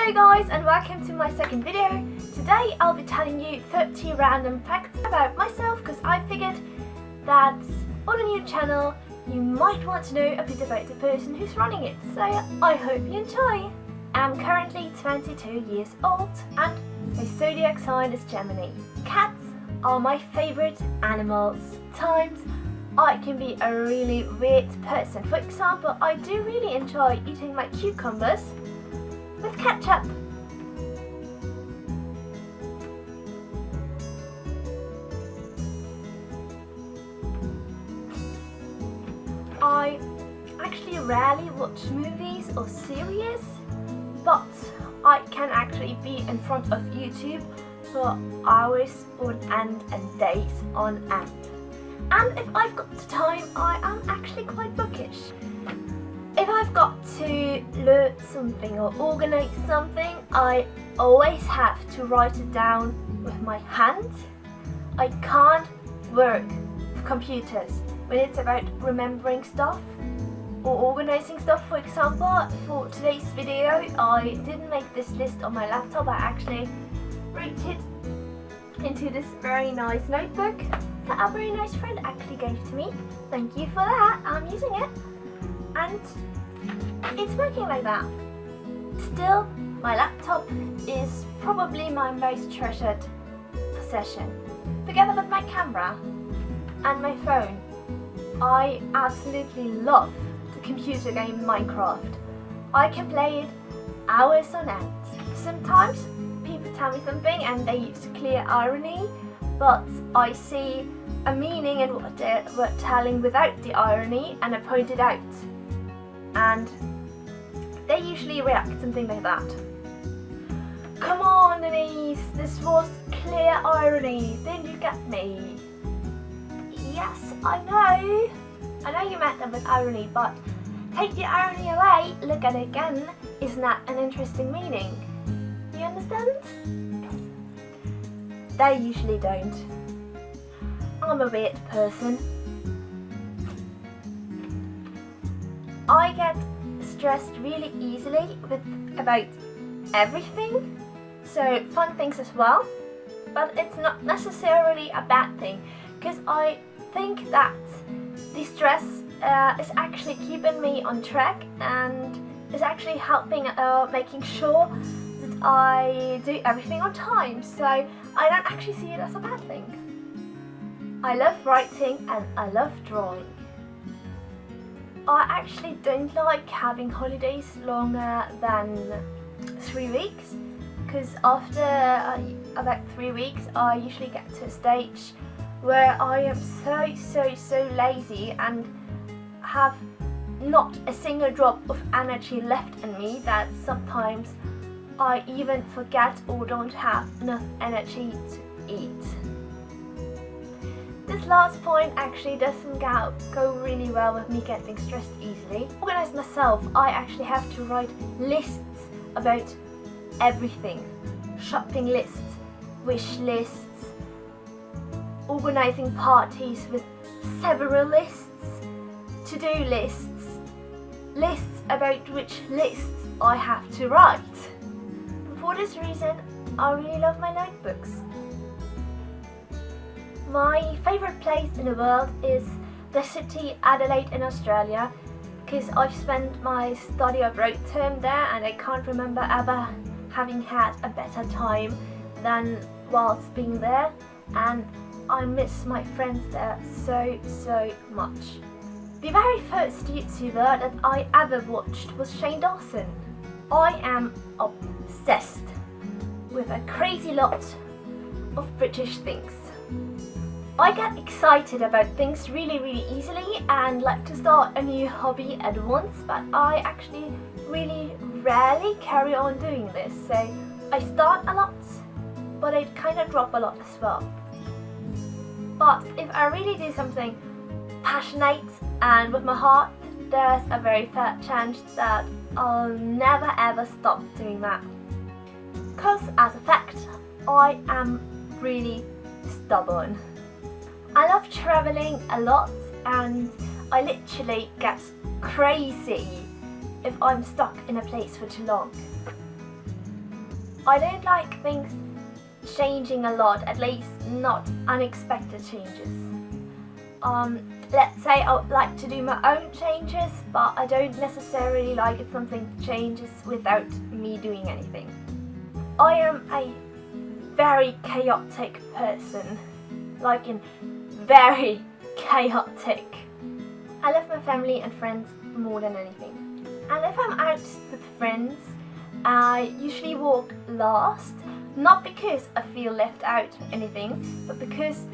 Hello guys and welcome to my second video. Today I'll be telling you 30 random facts about myself because I figured that on a new channel you might want to know a bit about the person who's running it, so I hope you enjoy. I'm currently 22 years old and my zodiac sign is Gemini. Cats are my favourite animals. Times I can be a really weird person. For example, I do really enjoy eating my cucumbers with ketchup. I actually rarely watch movies or series, but I can actually be in front of YouTube for hours on end and days on end. And if I've got the time, I am actually quite bookish. If I've got to learn something or organize something, I always have to write it down with my hand. I can't work with computers when it's about remembering stuff or organizing stuff. For example, for today's video, I didn't make this list on my laptop. I actually wrote it into this very nice notebook that a very nice friend actually gave to me. Thank you for that. I'm using it. And it's working like that. Still, my laptop is probably my most treasured possession. Together with my camera and my phone, I absolutely love the computer game Minecraft. I can play it hours on end. Sometimes people tell me something and they use clear irony, but I see a meaning in what they were telling without the irony and I point it out. And they usually react something like that. Come on Denise, this was clear irony, didn't you get me? Yes, I know you meant that with irony, but take the irony away, look at it again, isn't that an interesting meaning? You understand? They usually don't. I'm a weird person. I get stressed really easily about everything, so fun things as well, but it's not necessarily a bad thing because I think that the stress is actually keeping me on track and is actually helping making sure that I do everything on time, so I don't actually see it as a bad thing. I love writing and I love drawing. I actually don't like having holidays longer than 3 weeks because after about 3 weeks I usually get to a stage where I am so lazy and have not a single drop of energy left in me that sometimes I even forget or don't have enough energy to eat. This last point actually doesn't go really well with me getting stressed easily. To organize myself, I actually have to write lists about everything. Shopping lists, wish lists, organizing parties with several lists, to-do lists, lists about which lists I have to write. For this reason, I really love my notebooks. My favourite place in the world is the city Adelaide in Australia because I've spent my study abroad term there and I can't remember ever having had a better time than whilst being there, and I miss my friends there so much. The very first YouTuber that I ever watched was Shane Dawson. I am obsessed with a crazy lot of British things. I get excited about things really easily and like to start a new hobby at once, but I actually really rarely carry on doing this. So I start a lot, but I kind of drop a lot as well. But if I really do something passionate and with my heart, there's a very fair chance that I'll never ever stop doing that. Because as a fact, I am really stubborn. I love traveling a lot and I literally get crazy if I'm stuck in a place for too long. I don't like things changing a lot, at least not unexpected changes. Let's say I would like to do my own changes, but I don't necessarily like if something changes without me doing anything. I am a very chaotic person, like in very chaotic. I love my family and friends more than anything. And if I'm out with friends, I usually walk last, not because I feel left out or anything, but because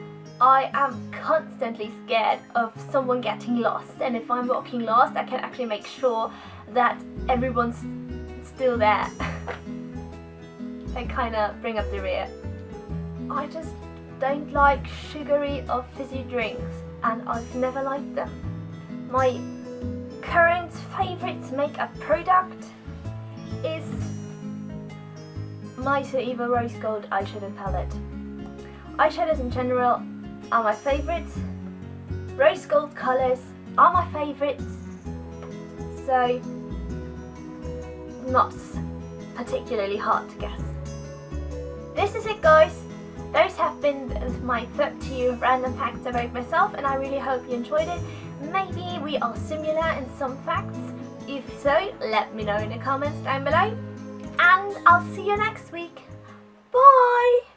I am constantly scared of someone getting lost, and if I'm walking last I can actually make sure that everyone's still there. They kind of bring up the rear. I just don't like sugary or fizzy drinks, and I've never liked them. My current favourite makeup product is my So Eva Rose Gold eyeshadow palette. Eyeshadows in general are my favourites. Rose gold colours are my favourites. So, not particularly hard to guess. This is it, guys. Those have been my 32 random facts about myself, and I really hope you enjoyed it. Maybe we are similar in some facts. If so, let me know in the comments down below. And I'll see you next week. Bye!